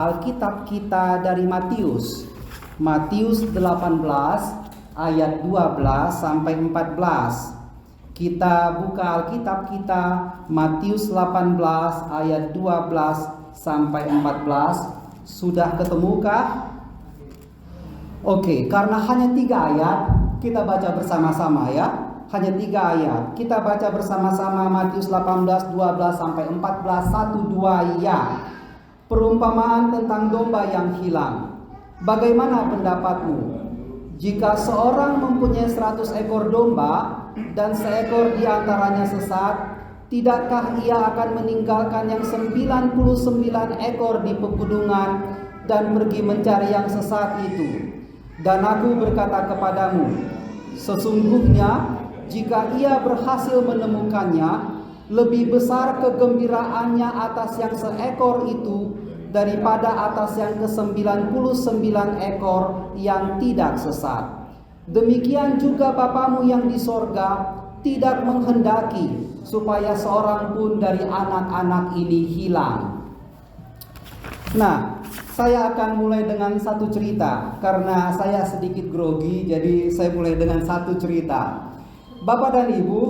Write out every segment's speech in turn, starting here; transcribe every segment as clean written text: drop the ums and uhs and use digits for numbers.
Alkitab kita dari Matius 18 ayat 12 sampai 14. Kita buka Alkitab kita Matius 18 ayat 12 sampai 14. Sudah ketemukah? Oke, karena hanya 3 ayat, kita baca bersama-sama ya. Hanya 3 ayat. Kita baca bersama-sama Matius 18 12 sampai 14. 1 2 ya. Perumpamaan tentang domba yang hilang. Bagaimana pendapatmu? Jika seorang mempunyai 100 ekor domba dan seekor di antaranya sesat, tidakkah ia akan meninggalkan yang 99 ekor di pegunungan dan pergi mencari yang sesat itu? Dan aku berkata kepadamu, sesungguhnya jika ia berhasil menemukannya, lebih besar kegembiraannya atas yang seekor itu daripada atas yang ke-99 ekor yang tidak sesat. Demikian juga Bapamu yang di sorga tidak menghendaki supaya seorang pun dari anak-anak ini hilang. Nah, saya akan mulai dengan satu cerita. Karena saya sedikit grogi, jadi saya mulai dengan satu cerita. Bapak dan Ibu,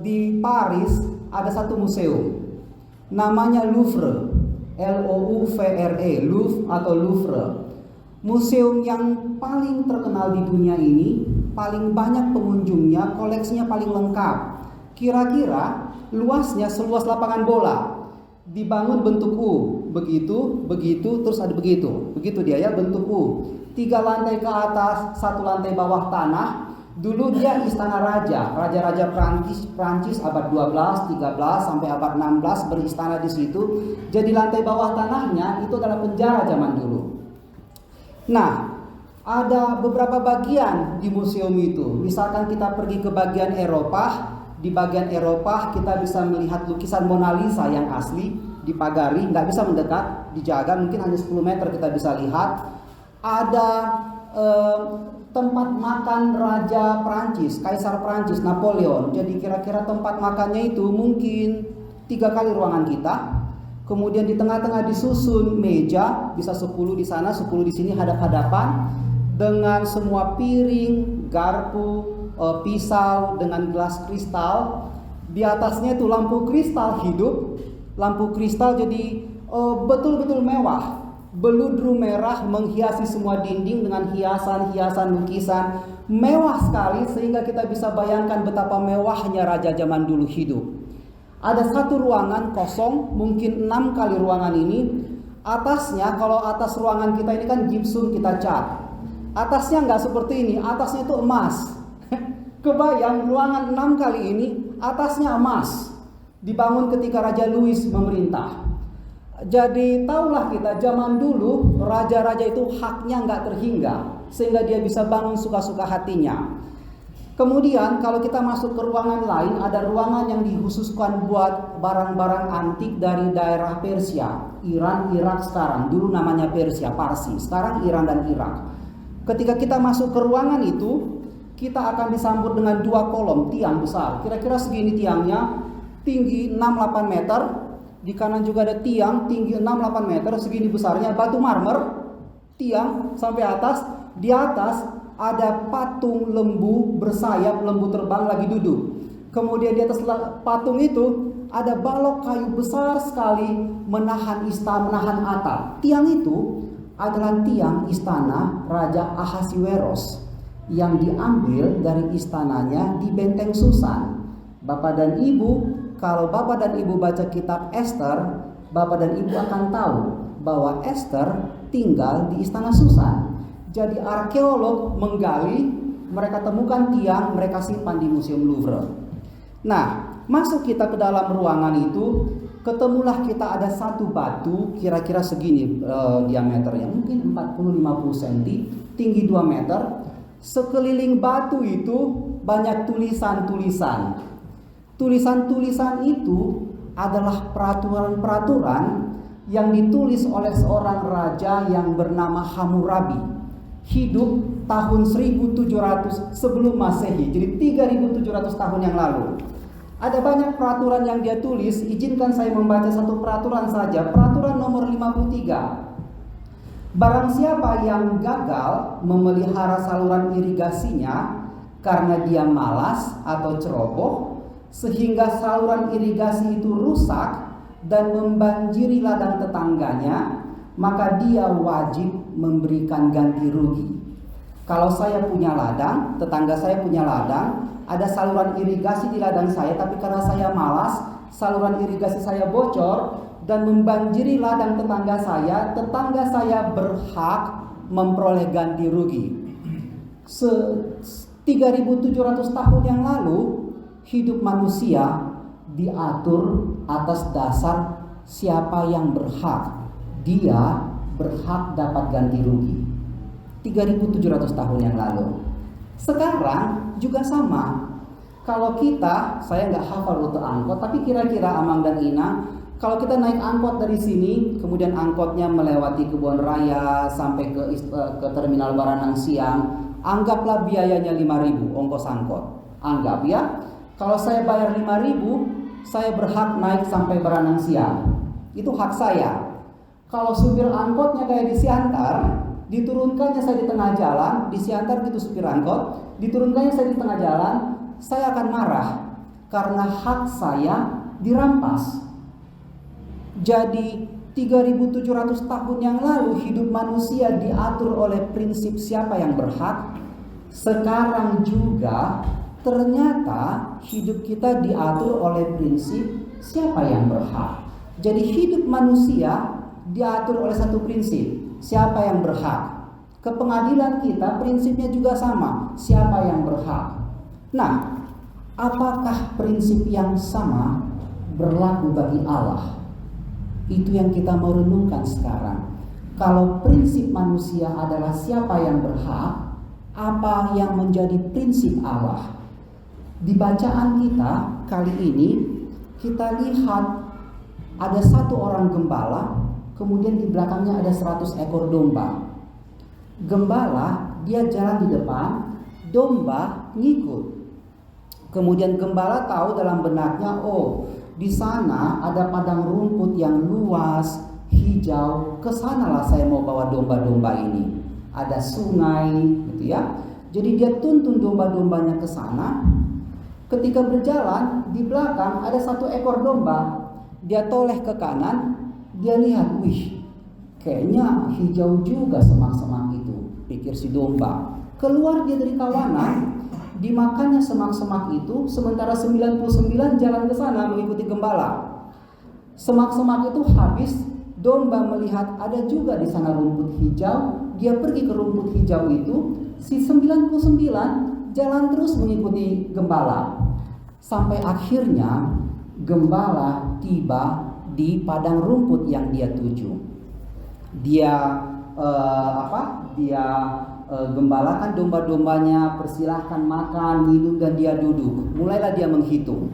di Paris ada satu museum namanya Louvre, Louvre, Louvre atau Louvre. Museum yang paling terkenal di dunia ini, paling banyak pengunjungnya, koleksinya paling lengkap. Kira-kira luasnya seluas lapangan bola. Dibangun bentuk U, begitu, terus ada begitu dia ya, bentuk U. 3 lantai ke atas, 1 lantai bawah tanah. Dulu dia istana raja-raja Prancis abad 12, 13 sampai abad 16 beristana di situ. Jadi lantai bawah tanahnya itu adalah penjara zaman dulu. Nah, ada beberapa bagian di museum itu. Misalkan kita pergi ke bagian Eropa, di bagian Eropa kita bisa melihat lukisan Mona Lisa yang asli dipagari, nggak bisa mendekat, dijaga, mungkin hanya 10 meter kita bisa lihat. Ada tempat makan Raja Prancis, Kaisar Prancis, Napoleon. Jadi kira-kira tempat makannya itu mungkin 3 kali ruangan kita. Kemudian di tengah-tengah disusun meja, bisa 10 di sana, 10 di sini hadap-hadapan, dengan semua piring, garpu, pisau, dengan gelas kristal. Di atasnya itu lampu kristal hidup. Lampu kristal jadi betul-betul mewah. Beludru merah menghiasi semua dinding dengan hiasan-hiasan lukisan mewah sekali, sehingga kita bisa bayangkan betapa mewahnya raja zaman dulu hidup. Ada satu ruangan kosong, mungkin 6 kali ruangan ini. Atasnya, kalau atas ruangan kita ini kan gipsum kita cat. Atasnya nggak seperti ini, atasnya itu emas. Kebayang ruangan 6 kali ini atasnya emas. Dibangun ketika Raja Louis memerintah. Jadi tahulah kita zaman dulu raja-raja itu haknya nggak terhingga, sehingga dia bisa bangun suka-suka hatinya. Kemudian kalau kita masuk ke ruangan lain, ada ruangan yang dikhususkan buat barang-barang antik dari daerah Persia, Iran, Irak sekarang. Dulu namanya Persia, Parsi, sekarang Iran dan Irak. Ketika kita masuk ke ruangan itu, kita akan disambut dengan 2 kolom tiang besar. Kira-kira segini tiangnya, tinggi 6-8 meter. Di kanan juga ada tiang tinggi 6-8 meter, segini besarnya, batu marmer, tiang sampai atas. Di atas ada patung lembu bersayap, lembu terbang lagi duduk. Kemudian di atas patung itu ada balok kayu besar sekali menahan atap. Tiang itu adalah tiang istana Raja Ahasiweros yang diambil dari istananya di Benteng Susan. Bapak dan Ibu, kalau Bapak dan Ibu baca kitab Esther, Bapak dan Ibu akan tahu bahwa Esther tinggal di istana Susan. Jadi arkeolog menggali, mereka temukan tiang, mereka simpan di Museum Louvre. Nah, masuk kita ke dalam ruangan itu, ketemulah kita ada satu batu, kira-kira segini diameternya, mungkin 40-50 cm, tinggi 2 meter. Sekeliling batu itu banyak tulisan-tulisan. Tulisan-tulisan itu adalah peraturan-peraturan yang ditulis oleh seorang raja yang bernama Hammurabi. Hidup tahun 1700 sebelum Masehi, jadi 3700 tahun yang lalu. Ada banyak peraturan yang dia tulis. Izinkan saya membaca satu peraturan saja. Peraturan nomor 53. Barang siapa yang gagal memelihara saluran irigasinya karena dia malas atau ceroboh, sehingga saluran irigasi itu rusak dan membanjiri ladang tetangganya, maka dia wajib memberikan ganti rugi. Kalau saya punya ladang, tetangga saya punya ladang, ada saluran irigasi di ladang saya, tapi karena saya malas, saluran irigasi saya bocor dan membanjiri ladang tetangga saya berhak memperoleh ganti rugi. 3.700 tahun yang lalu, hidup manusia diatur atas dasar siapa yang berhak. Dia berhak dapat ganti rugi. 3.700 tahun yang lalu. Sekarang juga sama. Kalau kita, saya nggak hafal rute angkot, tapi kira-kira Amang dan Ina, kalau kita naik angkot dari sini, kemudian angkotnya melewati Kebun Raya sampai ke terminal Baranang Siang, anggaplah biayanya 5.000 ongkos angkot. Anggap ya, kalau saya bayar 5.000, saya berhak naik sampai Baranang Siang. Itu hak saya. Kalau supir angkotnya kayak di Siantar, diturunkannya saya di tengah jalan, di Siantar gitu supir angkot, diturunkannya saya di tengah jalan, saya akan marah karena hak saya dirampas. Jadi 3.700 tahun yang lalu hidup manusia diatur oleh prinsip siapa yang berhak. Sekarang juga ternyata hidup kita diatur oleh prinsip siapa yang berhak. Jadi hidup manusia diatur oleh satu prinsip, siapa yang berhak. Ke pengadilan kita prinsipnya juga sama, siapa yang berhak. Nah, apakah prinsip yang sama berlaku bagi Allah? Itu yang kita mau renungkan sekarang. Kalau prinsip manusia adalah siapa yang berhak, apa yang menjadi prinsip Allah? Di bacaan kita kali ini, kita lihat ada satu orang gembala, kemudian di belakangnya ada 100 ekor domba. Gembala, dia jalan di depan, domba ngikut. Kemudian gembala tahu dalam benaknya, oh, di sana ada padang rumput yang luas, hijau. Kesanalah saya mau bawa domba-domba ini. Ada sungai, gitu ya. Jadi dia tuntun domba-dombanya ke sana. Ketika berjalan, di belakang ada satu ekor domba. Dia toleh ke kanan, dia lihat, wih, kayaknya hijau juga semak-semak itu, pikir si domba. Keluar dia dari kawanan, dimakannya semak-semak itu, sementara 99 jalan ke sana mengikuti gembala. Semak-semak itu habis, domba melihat ada juga di sana rumput hijau, dia pergi ke rumput hijau itu, si 99 jalan terus mengikuti gembala. Sampai akhirnya gembala tiba di padang rumput yang dia tuju. Dia gembalakan domba-dombanya, persilahkan makan, minum, dan dia duduk. Mulailah dia menghitung.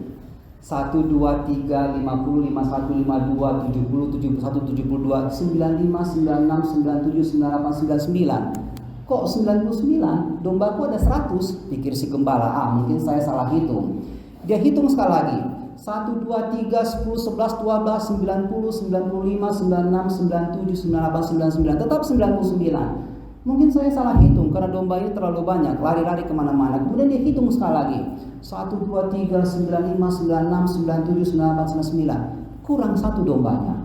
1, 2, 3, 50, 51, 52, 70, 71, 72, 95, 96, 97, 98, 99. Kok 99? Dombaku ada 100, pikir si gembala. Mungkin saya salah hitung. Dia hitung sekali lagi. 1, 2, 3, 10, 11, 12, 90, 95, 96, 97, 98, 99. Tetap 99. Mungkin saya salah hitung karena domba ini terlalu banyak, lari-lari kemana-mana. Kemudian dia hitung sekali lagi. 1, 2, 3, 95, 96, 97, 98, 99. Kurang 1 dombanya.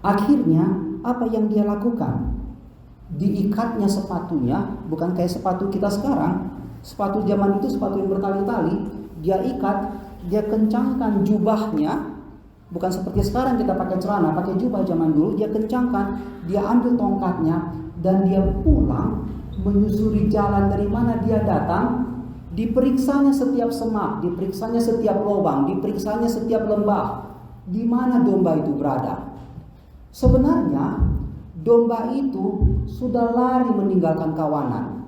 Akhirnya apa yang dia lakukan? Diikatnya sepatunya, bukan kayak sepatu kita sekarang. Sepatu zaman itu sepatu yang bertali-tali. Dia ikat, dia kencangkan jubahnya. Bukan seperti sekarang kita pakai celana, pakai jubah zaman dulu. Dia kencangkan, dia ambil tongkatnya, dan dia pulang menyusuri jalan dari mana dia datang. Diperiksanya setiap semak, diperiksanya setiap lubang, diperiksanya setiap lembah, di mana domba itu berada. Sebenarnya domba itu sudah lari meninggalkan kawanan.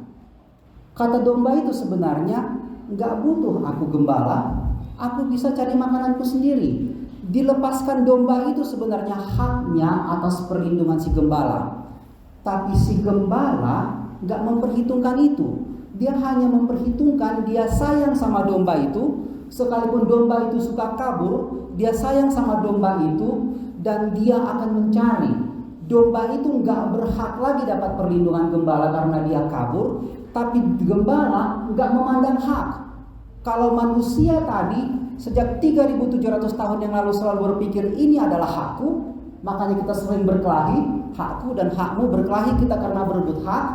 Kata domba itu sebenarnya, gak butuh aku gembala, aku bisa cari makananku sendiri. Dilepaskan domba itu sebenarnya haknya atas perlindungan si gembala. Tapi si gembala gak memperhitungkan itu. Dia hanya memperhitungkan dia sayang sama domba itu. sekalipun domba itu suka kabur, dia sayang sama domba itu dan dia akan mencari. Domba itu nggak berhak lagi dapat perlindungan gembala karena dia kabur, tapi gembala nggak memandang hak. Kalau manusia tadi sejak 3.700 tahun yang lalu selalu berpikir ini adalah hakku, makanya kita sering berkelahi, hakku dan hakmu, berkelahi kita karena berebut hak.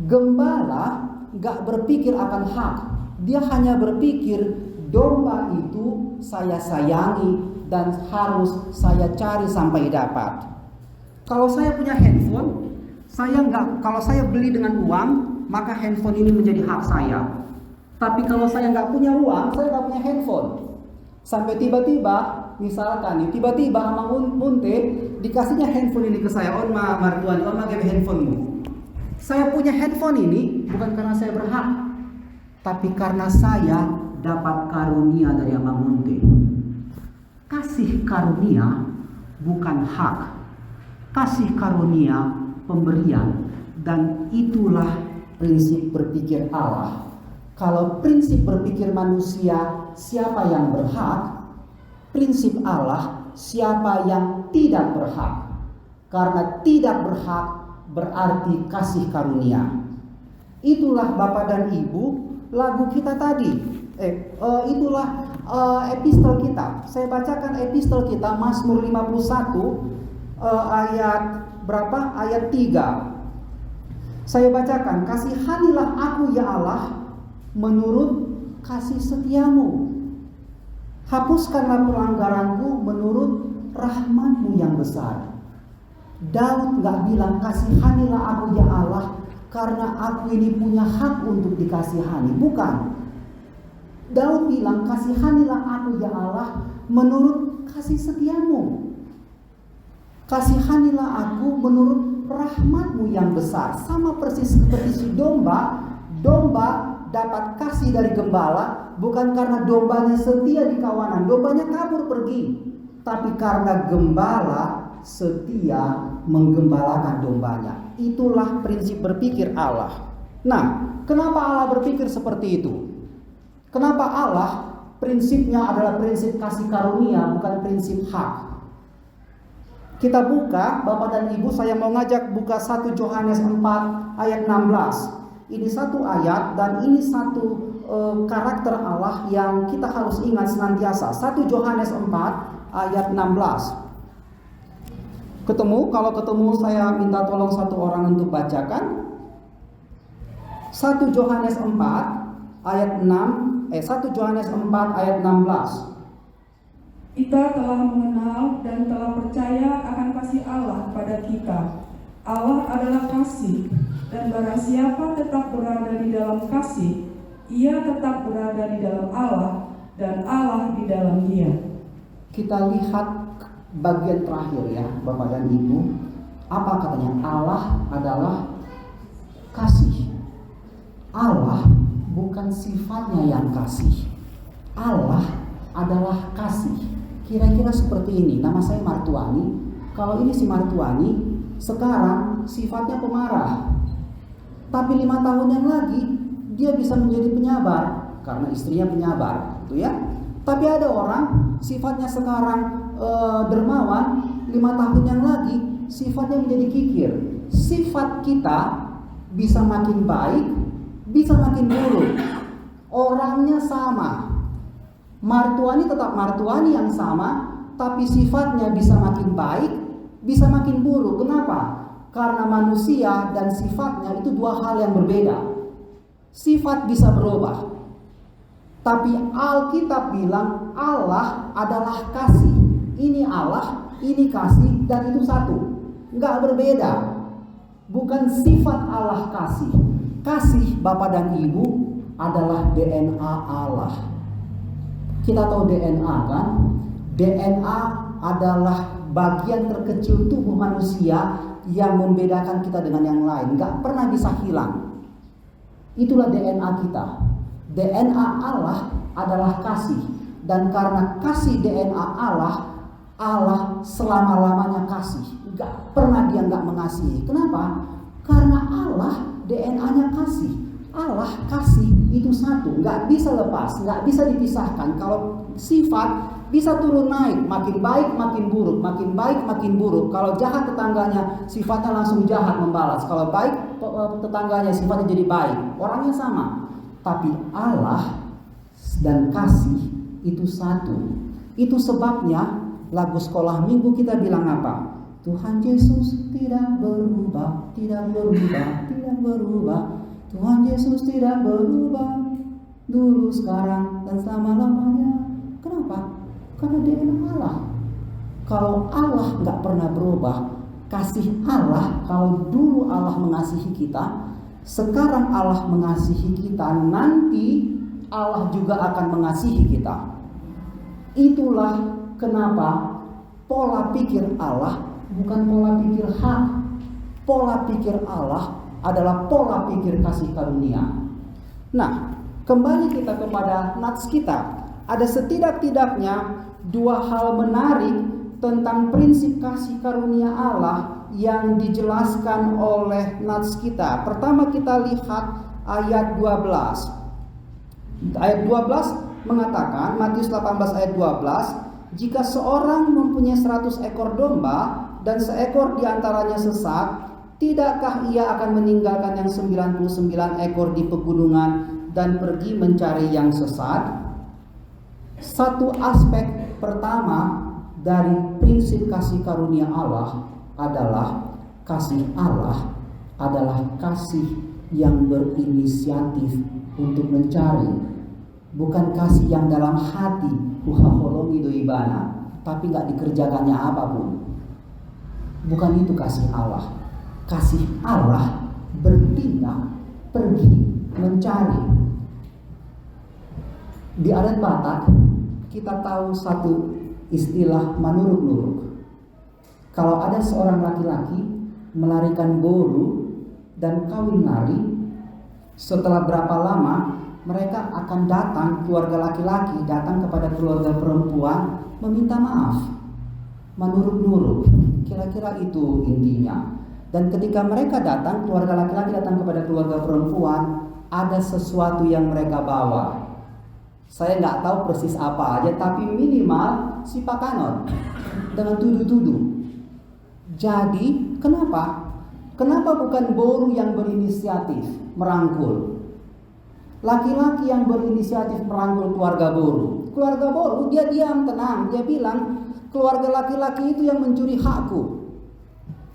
Gembala gak berpikir akan hak, dia hanya berpikir domba itu saya sayangi dan harus saya cari sampai dapat. Kalau saya punya handphone, kalau saya beli dengan uang, maka handphone ini menjadi hak saya. Tapi kalau saya nggak punya uang, saya nggak punya handphone. Sampai tiba-tiba, misalkan nih, tiba-tiba sama Munte dikasihnya handphone ini ke saya, martuani, gebe handphonemu. Saya punya handphone ini bukan karena saya berhak, tapi karena saya dapat karunia dari Abang Munte. Kasih karunia bukan hak, kasih karunia pemberian, dan itulah prinsip berpikir Allah. Kalau prinsip berpikir manusia siapa yang berhak, prinsip Allah siapa yang tidak berhak. Karena tidak berhak berarti kasih karunia. Itulah Bapak dan Ibu lagu kita tadi. Itulah epistol kita. Saya bacakan epistol kita Mazmur 51 ayat berapa? Ayat 3. Saya bacakan, kasihanilah aku ya Allah menurut kasih setiamu. Hapuskanlah pelanggaranku menurut rahmat-Mu yang besar. Daud gak bilang kasihanilah aku ya Allah karena aku ini punya hak untuk dikasihani. Bukan. Daud bilang kasihanilah aku ya Allah menurut kasih setiamu. Kasihanilah aku menurut rahmat-Mu yang besar. Sama persis seperti si domba. Domba dapat kasih dari gembala bukan karena dombanya setia di kawanan, dombanya kabur pergi, tapi karena gembala setia menggembalakan dombanya. Itulah prinsip berpikir Allah. Nah, kenapa Allah berpikir seperti itu? Kenapa Allah prinsipnya adalah prinsip kasih karunia, bukan prinsip hak? Kita buka, Bapak dan Ibu, saya mau ngajak buka 1 Yohanes 4 ayat 16. Ini satu ayat dan ini satu karakter Allah yang kita harus ingat senantiasa. 1 Yohanes 4 ayat 16. Ketemu? Kalau ketemu saya minta tolong satu orang untuk bacakan. 1 Yohanes 4 ayat 1 Yohanes 4 ayat 16. Kita telah mengenal dan telah percaya akan kasih Allah pada kita. Allah adalah kasih, dan barang siapa tetap berada di dalam kasih, ia tetap berada di dalam Allah, dan Allah di dalam dia. Kita lihat bagian terakhir ya, Bapak dan Ibu. Apa katanya? Allah adalah kasih. Allah bukan sifatnya yang kasih. Allah adalah kasih. Kira-kira seperti ini. Nama saya Martuani. Kalau ini si Martuani, sekarang sifatnya pemarah. Tapi 5 tahun yang lagi dia bisa menjadi penyabar karena istrinya penyabar, gitu ya. Tapi ada orang sifatnya sekarang dermawan, 5 tahun yang lagi sifatnya menjadi kikir. Sifat kita bisa makin baik, bisa makin buruk. Orangnya sama. Martuani tetap martuani yang sama, tapi sifatnya bisa makin baik, bisa makin buruk. Kenapa? Karena manusia dan sifatnya itu dua hal yang berbeda. Sifat bisa berubah. Tapi Alkitab bilang Allah adalah kasih. Ini Allah, ini kasih, dan itu satu. Enggak berbeda. Bukan sifat Allah kasih. Kasih Bapak dan Ibu adalah DNA Allah. Kita tahu DNA kan? DNA adalah bagian terkecil tubuh manusia yang membedakan kita dengan yang lain. Gak pernah bisa hilang. Itulah DNA kita. DNA Allah adalah kasih. Dan karena kasih DNA Allah, Allah selama-lamanya kasih. Gak pernah dia gak mengasihi. Kenapa? Karena Allah DNA-nya kasih. Allah kasih itu satu, nggak bisa lepas, nggak bisa dipisahkan. Kalau sifat bisa turun naik, makin baik makin buruk, makin baik makin buruk. Kalau jahat tetangganya, sifatnya langsung jahat membalas. Kalau baik tetangganya, sifatnya jadi baik. Orangnya sama, tapi Allah dan kasih itu satu. Itu sebabnya lagu sekolah minggu kita bilang apa? Tuhan Yesus tidak berubah, tidak berubah, tidak berubah. Tuhan Yesus tidak berubah, dulu, sekarang, dan selama-lamanya. Kenapa? Karena Dia Allah. Kalau Allah nggak pernah berubah, kasih Allah, kalau dulu Allah mengasihi kita, sekarang Allah mengasihi kita, nanti Allah juga akan mengasihi kita. Itulah kenapa pola pikir Allah bukan pola pikir hak. Pola pikir Allah adalah pola pikir kasih karunia. Nah, kembali kita kepada nats kita. Ada setidak-tidaknya dua hal menarik tentang prinsip kasih karunia Allah yang dijelaskan oleh nats kita. Pertama kita lihat ayat 12. Ayat 12 mengatakan, Matius 18 ayat 12, jika seorang mempunyai 100 ekor domba dan seekor diantaranya sesat, tidakkah ia akan meninggalkan yang 99 ekor di pegunungan dan pergi mencari yang sesat? Satu aspek pertama dari prinsip kasih karunia Allah adalah kasih Allah adalah kasih yang berinisiatif untuk mencari, bukan kasih yang dalam hati huhaholongi doibana tapi gak dikerjakannya apapun. Bukan itu kasih Allah. Kasih Allah bertindak, pergi, mencari. Di adat Batak kita tahu satu istilah manuruk-nuruk. Kalau ada seorang laki-laki melarikan boru dan kawin lari, setelah berapa lama mereka akan datang, keluarga laki-laki datang kepada keluarga perempuan meminta maaf. Manuruk-nuruk, kira-kira itu intinya. Dan ketika mereka datang, keluarga laki-laki datang kepada keluarga perempuan, ada sesuatu yang mereka bawa. Saya nggak tahu persis apa aja, tapi minimal si pakanot dengan tuduh-tuduh. Jadi kenapa? Kenapa bukan boru yang berinisiatif merangkul? Laki-laki yang berinisiatif merangkul keluarga boru. Keluarga boru dia diam tenang, dia bilang keluarga laki-laki itu yang mencuri hakku.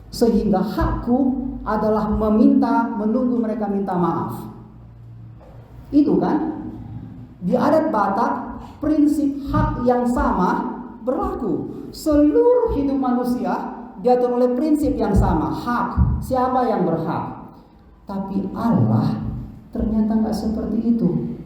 Sehingga hakku adalah menunggu mereka minta maaf. Itu kan? Di adat Batak, prinsip hak yang sama berlaku. Seluruh hidup manusia diatur oleh prinsip yang sama, hak. Siapa yang berhak? Tapi Allah ternyata gak seperti itu.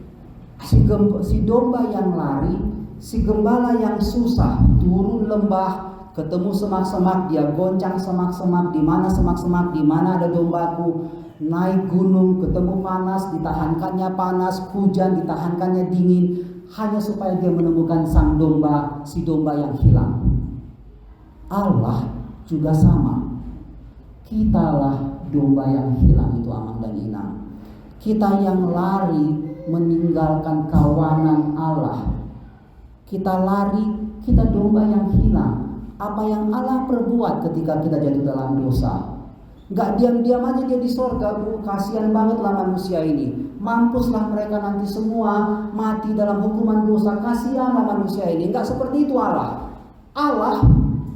Si domba yang lari, si gembala yang susah turun lembah, ketemu semak-semak, dia goncang semak-semak, di mana semak-semak, di mana ada dombaku, naik gunung, ketemu panas, ditahankannya panas, hujan, ditahankannya dingin, hanya supaya dia menemukan sang domba, si domba yang hilang. Allah juga sama. Kitalah domba yang hilang itu, Amang dan Inang. Kita yang lari meninggalkan kawanan Allah. Kita lari, kita domba yang hilang. Apa yang Allah perbuat ketika kita jatuh dalam dosa? Gak diam-diam aja dia di sorga. Kasihan bangetlah manusia ini. Mampuslah mereka nanti semua mati dalam hukuman dosa. Kasihanlah manusia ini. Gak seperti itu Allah. Allah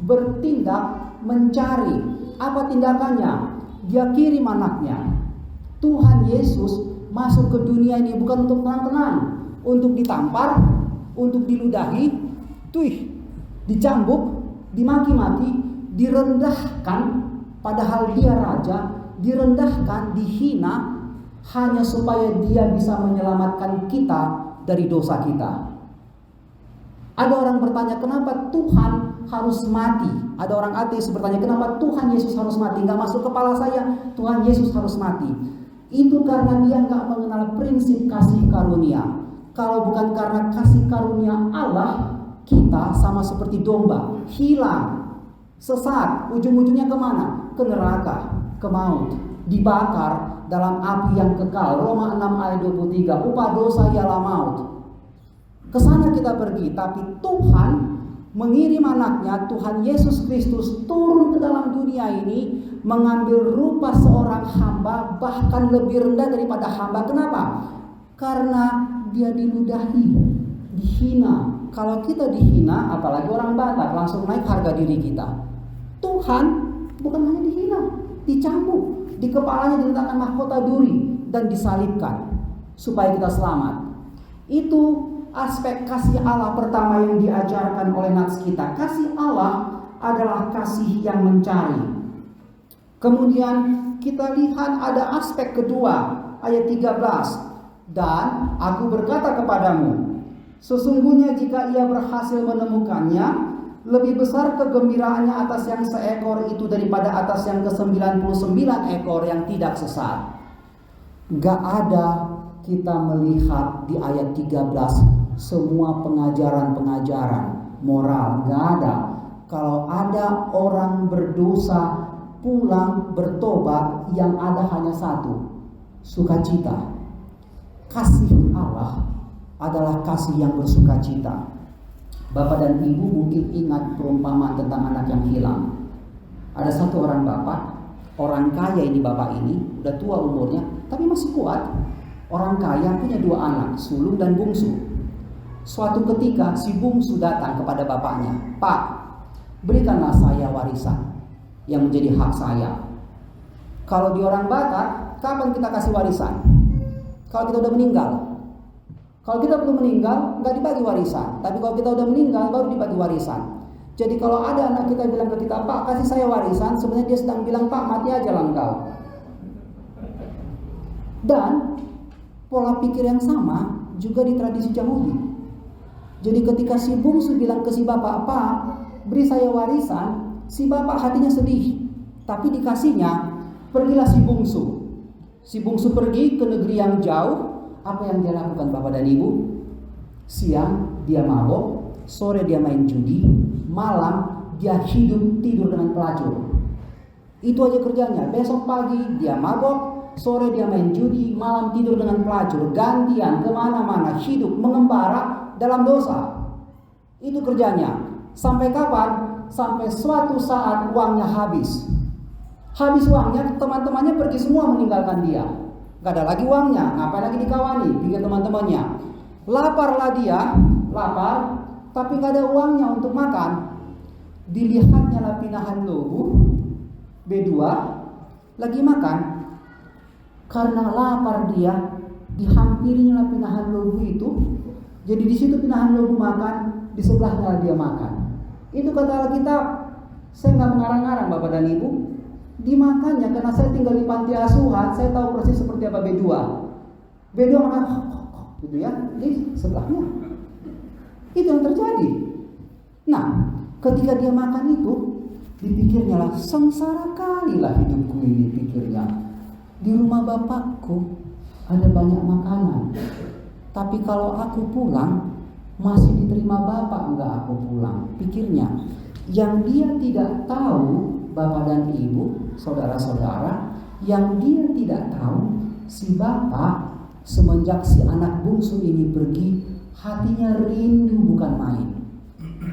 bertindak mencari. Apa tindakannya? Dia kirim anaknya. Tuhan Yesus masuk ke dunia ini bukan untuk tenang-tenang, untuk ditampar, untuk diludahi, dicambuk, dimaki-maki, direndahkan, padahal dia raja, direndahkan, dihina, hanya supaya dia bisa menyelamatkan kita dari dosa kita. Ada orang bertanya, kenapa Tuhan harus mati? Ada orang ateis bertanya, kenapa Tuhan Yesus harus mati? Gak masuk kepala saya, Tuhan Yesus harus mati. Itu karena dia gak mengenal prinsip kasih karunia. Kalau bukan karena kasih karunia Allah, kita sama seperti domba, hilang, sesat, ujung-ujungnya kemana? Ke neraka, ke maut. dibakar dalam api yang kekal. Roma 6 ayat 23, upah dosa ialah maut. Kesana kita pergi, tapi Tuhan mengirim anaknya, Tuhan Yesus Kristus turun ke dalam dunia ini, mengambil rupa seorang hamba, bahkan lebih rendah daripada hamba. Kenapa? Karena dia diludahi, dihina. Kalau kita dihina, apalagi orang Batak, langsung naik harga diri kita. Tuhan bukan hanya dihina, dicambuk, di kepalanya diletakkan mahkota duri dan disalibkan supaya kita selamat. Itu aspek kasih Allah pertama yang diajarkan oleh nats kita. Kasih Allah adalah kasih yang mencari. Kemudian kita lihat ada aspek kedua, ayat 13. Dan aku berkata kepadamu, sesungguhnya jika ia berhasil menemukannya, lebih besar kegembiraannya atas yang seekor itu daripada atas yang ke-99 ekor yang tidak sesat. Gak ada kita melihat di ayat 13 semua pengajaran-pengajaran moral. Gak ada. Kalau ada orang berdosa pulang bertobat, yang ada hanya satu, sukacita. Kasih Allah adalah kasih yang bersukacita. Bapak dan Ibu mungkin ingat perumpamaan tentang anak yang hilang. Ada satu orang bapak, orang kaya ini, bapak ini udah tua umurnya tapi masih kuat. Orang kaya punya dua anak, sulung dan bungsu. Suatu ketika si bungsu datang kepada bapaknya, "Pak, berikanlah saya warisan yang menjadi hak saya." Kalau di orang Batak, kapan kita kasih warisan? Kalau kita udah meninggal. Kalau kita belum meninggal, nggak dibagi warisan. Tapi kalau kita udah meninggal, baru dibagi warisan. Jadi kalau ada anak kita bilang ke kita, "Pak, kasih saya warisan," sebenarnya dia sedang bilang, "Pak, mati aja lah engkau." Dan pola pikir yang sama juga di tradisi Yahudi. Jadi ketika si bungsu bilang ke si bapak, "Pak, beri saya warisan," si bapak hatinya sedih. Tapi dikasihnya, pergilah si bungsu. Si bungsu pergi ke negeri yang jauh. Apa yang dia lakukan, Bapak dan Ibu? Siang dia mabok, sore dia main judi, malam dia hidup tidur dengan pelacur. Itu aja kerjanya. Besok pagi dia mabok, sore dia main judi, malam tidur dengan pelacur. Gantian kemana-mana, hidup mengembara dalam dosa. Itu kerjanya. Sampai kapan? Sampai suatu saat uangnya habis. Habis uangnya, teman-temannya pergi semua meninggalkan dia. Gak ada lagi uangnya, ngapain lagi dikawani, pikir teman-temannya. Laparlah dia, lapar, tapi gak ada uangnya untuk makan. Dilihatnya lah pinahan lobu, B2, lagi makan. Karena lapar dia, dihampirinya lah pinahan lobu itu. Jadi di situ pinahan lobu makan, di sebelahnya dia makan. Itu kata Alkitab. Saya gak mengarang-arang Bapak dan Ibu. Dimakannya, karena saya tinggal di panti asuhan, saya tahu persis seperti apa B2. B2 makan gitu ya, di sebelahnya. Itu yang terjadi. Nah, ketika dia makan itu, dipikirnya lah, sengsara kali lah hidupku ini, pikirnya. Di rumah bapakku ada banyak makanan, tapi kalau aku pulang masih diterima bapak, enggak aku pulang, pikirnya. Yang dia tidak tahu, Bapak dan Ibu, saudara-saudara, yang dia tidak tahu, si bapak semenjak si anak bungsu ini pergi, hatinya rindu bukan main.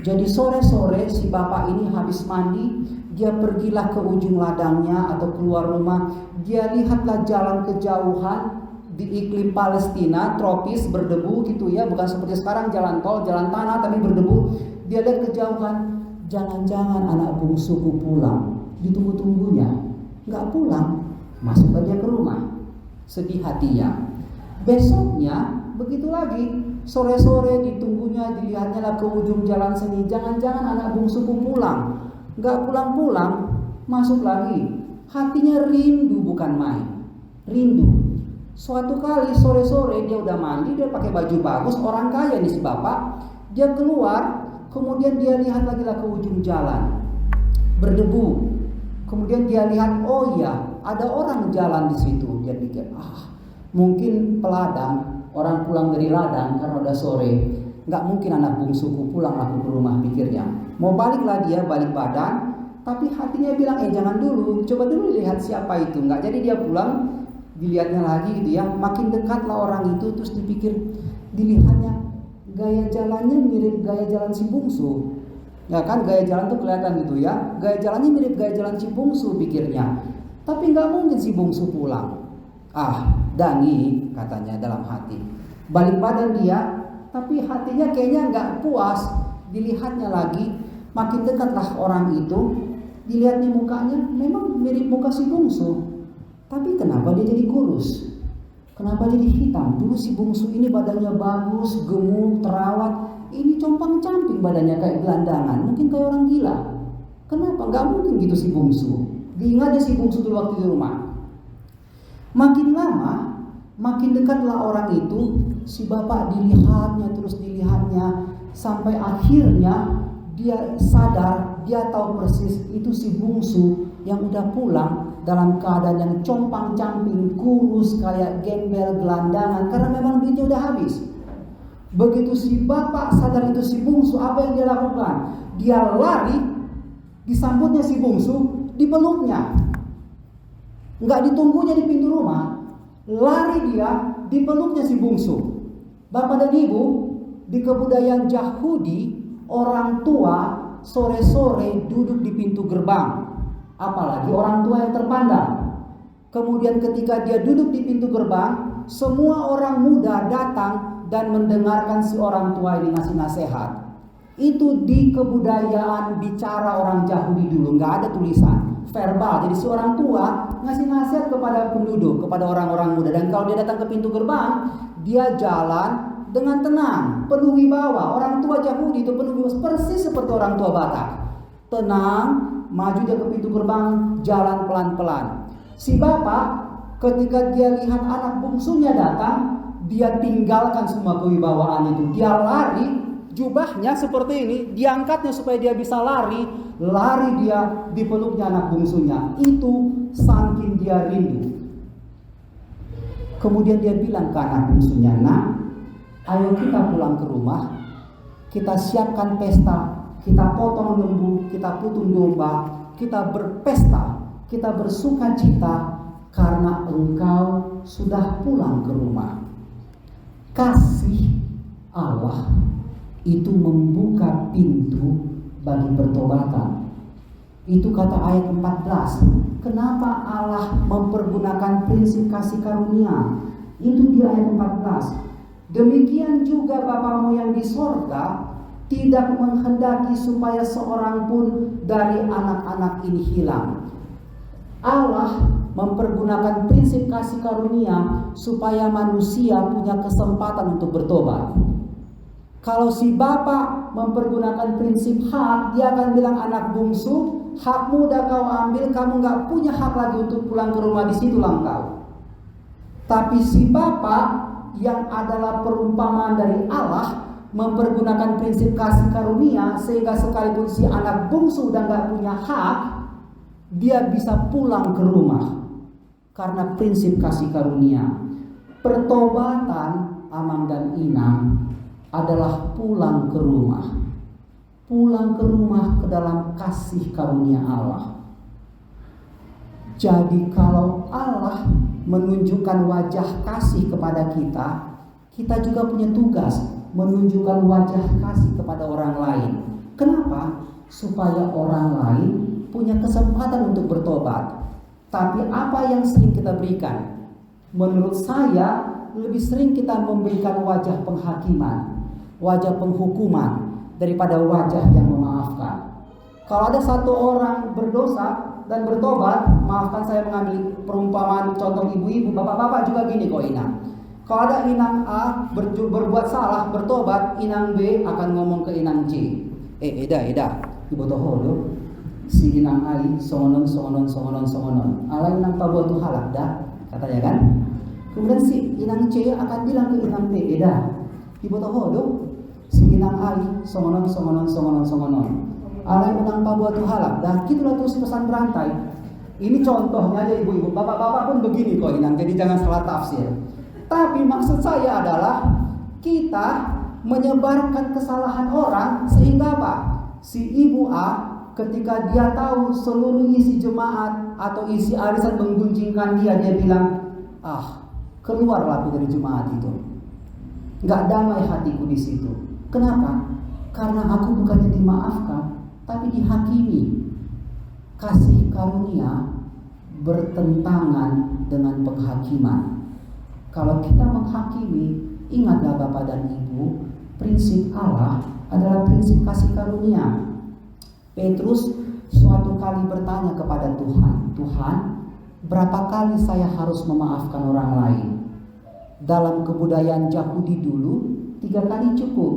Jadi sore-sore si bapak ini habis mandi, dia pergilah ke ujung ladangnya atau keluar rumah, dia lihatlah jalan kejauhan di iklim Palestina, tropis, berdebu gitu ya, bukan seperti sekarang jalan tol, jalan tanah tapi berdebu. Dia lihat kejauhan, jangan-jangan anak bungsuku pulang. Ditunggu-tunggunya, nggak pulang, masuklah dia ke rumah, sedih hatinya. Besoknya begitu lagi, sore-sore ditunggunya, dilihatnya lah ke ujung jalan seni, jangan-jangan anak bungsuku pulang, nggak pulang-pulang, masuk lagi, hatinya rindu bukan main, rindu. Suatu kali sore-sore dia udah mandi, dia pakai baju bagus, orang kaya nih si bapak, dia keluar, kemudian dia lihat lagi lah ke ujung jalan, berdebu. Kemudian dia lihat, oh iya, ada orang jalan di situ. Dia pikir, mungkin peladang, orang pulang dari ladang karena udah sore. Nggak mungkin anak bungsuku pulang aku ke rumah, pikirnya. Mau baliklah dia, balik badan. tapi hatinya bilang, jangan dulu, coba dulu lihat siapa itu. Nggak jadi dia pulang, dilihatnya lagi gitu ya. Makin dekatlah orang itu, terus dipikir, dilihatnya gaya jalannya mirip gaya jalan si bungsu. Ya kan, gaya jalan tuh kelihatan gitu ya. Gaya jalannya mirip gaya jalan si bungsu pikirnya. Tapi nggak mungkin si bungsu pulang. Dangi katanya dalam hati. Balik badan dia, tapi hatinya kayaknya nggak puas. Dilihatnya lagi, makin dekatlah orang itu. Dilihatnya mukanya memang mirip muka si bungsu. Tapi kenapa dia jadi kurus? Kenapa jadi hitam? Dulu si bungsu ini badannya bagus, gemuk, terawat. Ini compang-camping badannya kayak gelandangan. Mungkin kayak orang gila. Kenapa? Gak mungkin gitu si bungsu. Diingatnya si bungsu dulu waktu di rumah. Makin lama, makin dekatlah orang itu. Si bapak dilihatnya, terus dilihatnya. Sampai akhirnya dia sadar, dia tahu persis itu si bungsu yang udah pulang dalam keadaan yang compang-camping, kurus, kayak gembel, gelandangan, karena memang duitnya udah habis. Begitu si bapak sadar itu si bungsu, apa yang dia lakukan? Dia lari, disambutnya si bungsu, dipeluknya. Nggak ditunggunya di pintu rumah, lari dia, dipeluknya si bungsu. Bapak dan ibu, di kebudayaan Yahudi, orang tua sore-sore duduk di pintu gerbang. Apalagi orang tua yang terpandang. Kemudian ketika dia duduk di pintu gerbang, semua orang muda datang dan mendengarkan si orang tua ini ngasih nasihat. Itu di kebudayaan bicara orang Yahudi dulu, nggak ada tulisan, verbal. Jadi si orang tua ngasih nasihat kepada penduduk, kepada orang-orang muda. Dan kalau dia datang ke pintu gerbang, dia jalan dengan tenang, penuh wibawa. Orang tua Yahudi itu penuh wibawa, persis seperti orang tua Batak. Tenang, maju dia ke pintu gerbang, jalan pelan-pelan. Si bapak ketika dia lihat anak bungsunya datang, dia tinggalkan semua kewibawaan itu. Dia lari, jubahnya seperti ini, diangkatnya supaya dia bisa lari. Lari dia, dipeluknya anak bungsunya. Itu saking dia rindu. Kemudian dia bilang ke anak bungsunya, "Nak, ayo kita pulang ke rumah. Kita siapkan pesta. Kita potong lembu, kita putung domba, kita berpesta, kita bersuka cita karena engkau sudah pulang ke rumah." Kasih Allah itu membuka pintu bagi pertobatan. Itu kata ayat 14. Kenapa Allah mempergunakan prinsip kasih karunia? Itu di ayat 14. Demikian juga Bapamu yang di sorga tidak menghendaki supaya seorang pun dari anak-anak ini hilang. Allah mempergunakan prinsip kasih karunia supaya manusia punya kesempatan untuk bertobat. Kalau si bapak mempergunakan prinsip hak, dia akan bilang, anak bungsu, hakmu udah kau ambil, kamu gak punya hak lagi untuk pulang ke rumah, disitulah engkau. Tapi si bapak yang adalah perumpamaan dari Allah mempergunakan prinsip kasih karunia, sehingga sekalipun si anak bungsu udah gak punya hak, dia bisa pulang ke rumah karena prinsip kasih karunia. Pertobatan Amang dan Inang adalah pulang ke rumah. Pulang ke rumah ke dalam kasih karunia Allah. Jadi kalau Allah menunjukkan wajah kasih kepada kita, kita juga punya tugas menunjukkan wajah kasih kepada orang lain. Kenapa? Supaya orang lain punya kesempatan untuk bertobat. Tapi apa yang sering kita berikan? Menurut saya lebih sering kita memberikan wajah penghakiman, wajah penghukuman daripada wajah yang memaafkan. Kalau ada satu orang berdosa dan bertobat, maafkan saya mengambil perumpamaan contoh ibu-ibu, bapak-bapak juga gini kok Inang. Kalau ada Inang A berbuat salah, bertobat, Inang B akan ngomong ke Inang C. Eda, ibu toholo, si Inang A songonon. Ala Inang pabuat tuh halak dah, katanya kan. Kemudian si Inang C akan bilang ke Inang B, Eda, ibu toholo, si Inang A songonon. Ala Inang pabuat tuh halak dah, gitulah terus pesan berantai. Ini contohnya aja ibu-ibu, bapak-bapak pun begini kok Inang, jadi jangan salah tafsir. Tapi maksud saya adalah kita menyebarkan kesalahan orang sehingga apa? Si ibu A ketika dia tahu seluruh isi jemaat atau isi arisan menggunjingkan dia bilang, keluarlah aku dari jemaat itu. Gak damai hatiku di situ. Kenapa? Karena aku bukannya dimaafkan, tapi dihakimi. Kasih karunia bertentangan dengan penghakiman. Kalau kita menghakimi, ingatlah Bapak dan Ibu, prinsip Allah adalah prinsip kasih karunia. Petrus suatu kali bertanya kepada Tuhan, Tuhan, berapa kali saya harus memaafkan orang lain? Dalam kebudayaan Yahudi dulu 3 kali cukup.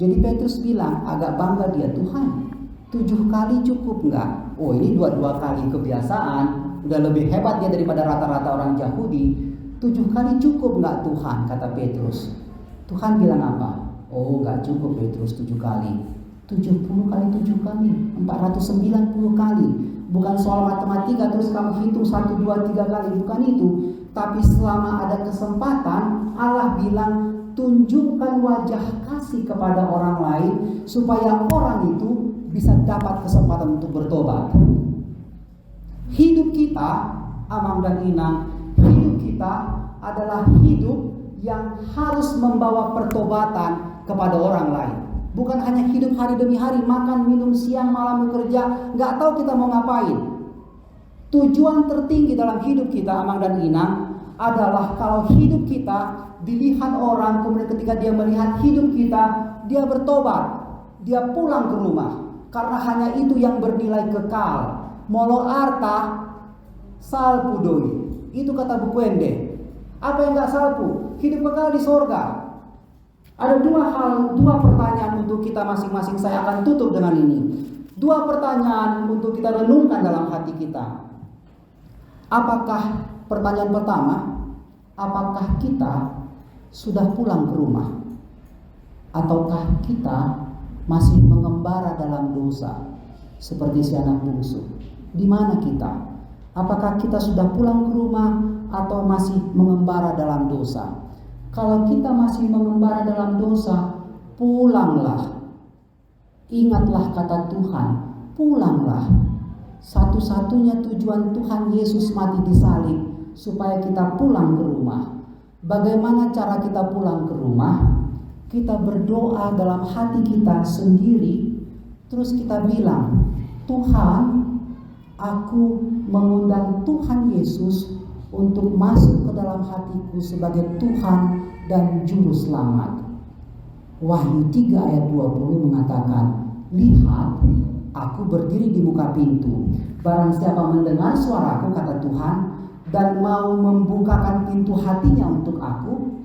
Jadi Petrus bilang, agak bangga dia, Tuhan 7 kali cukup enggak? Oh, ini 2 kali kebiasaan, udah lebih hebat dia daripada rata-rata orang Yahudi. 7 kali cukup enggak Tuhan, kata Petrus. Tuhan bilang apa? Oh, enggak cukup Petrus 7 kali. 70 kali 7 kali, 490 kali. Bukan soal matematika terus kamu hitung 1, 2, 3 kali, bukan itu. Tapi selama ada kesempatan, Allah bilang, tunjukkan wajah kasih kepada orang lain supaya orang itu bisa dapat kesempatan untuk bertobat. Hidup kita, Amang dan Inang, hidup kita adalah hidup yang harus membawa pertobatan kepada orang lain. Bukan hanya hidup hari demi hari, makan, minum, siang, malam, bekerja, gak tahu kita mau ngapain. Tujuan tertinggi dalam hidup kita, Amang dan Inang, adalah kalau hidup kita dilihat orang, kemudian ketika dia melihat hidup kita, dia bertobat, dia pulang ke rumah. Karena hanya itu yang bernilai kekal. Molo arta salpu doi. Itu kata buku Ende. Apa yang gak salpu? Hidup kekal di sorga. Ada 2 pertanyaan untuk kita masing-masing. Saya akan tutup dengan ini. 2 pertanyaan untuk kita renungkan dalam hati kita. Apakah pertanyaan pertama, apakah kita sudah pulang ke rumah? Ataukah kita masih mengembara dalam dosa seperti si anak bungsu? Di mana kita? Apakah kita sudah pulang ke rumah atau masih mengembara dalam dosa? Kalau kita masih mengembara dalam dosa, pulanglah. Ingatlah kata Tuhan, pulanglah. Satu-satunya tujuan Tuhan Yesus mati di salib supaya kita pulang ke rumah. Bagaimana cara kita pulang ke rumah? Kita berdoa dalam hati kita sendiri, terus kita bilang, Tuhan, aku mengundang Tuhan Yesus untuk masuk ke dalam hatiku sebagai Tuhan dan Juru Selamat. Wahyu 3 ayat 20 mengatakan, lihat, aku berdiri di muka pintu. Barang siapa mendengar suaraku, kata Tuhan, dan mau membukakan pintu hatinya untuk aku,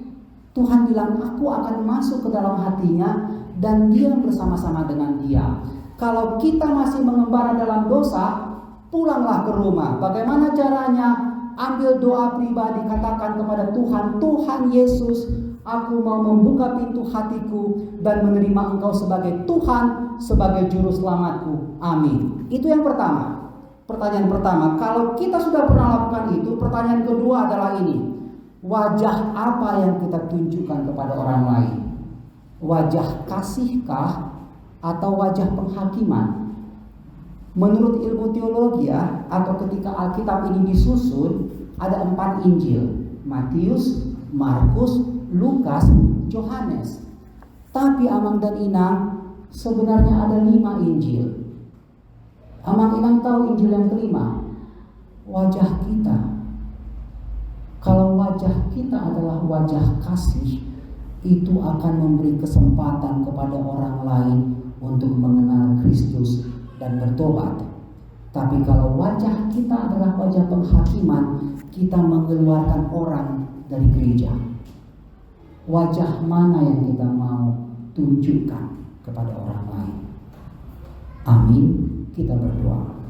Tuhan bilang, aku akan masuk ke dalam hatinya dan diam bersama-sama dengan dia. Kalau kita masih mengembara dalam dosa, pulanglah ke rumah. Bagaimana caranya? Ambil doa pribadi, katakan kepada Tuhan, Tuhan Yesus, aku mau membuka pintu hatiku dan menerima Engkau sebagai Tuhan, sebagai Juru Selamatku. Amin. Itu yang pertama. Pertanyaan pertama, kalau kita sudah pernah lakukan itu, pertanyaan kedua adalah ini. Wajah apa yang kita tunjukkan kepada orang lain? Wajah kasihkah atau wajah penghakiman? Menurut ilmu teologi atau ketika Alkitab ini disusun, ada 4 Injil. Matius, Markus, Lukas, Yohanes. Tapi Amang dan Inang, sebenarnya ada 5 Injil. Amang Inang tahu Injil yang kelima? Wajah kita. Kalau wajah kita adalah wajah kasih, itu akan memberi kesempatan kepada orang lain untuk mengenal Kristus dan bertobat. Tapi kalau wajah kita adalah wajah penghakiman, kita mengeluarkan orang dari gereja. Wajah mana yang kita mau tunjukkan kepada orang lain? Amin. Kita berdoa.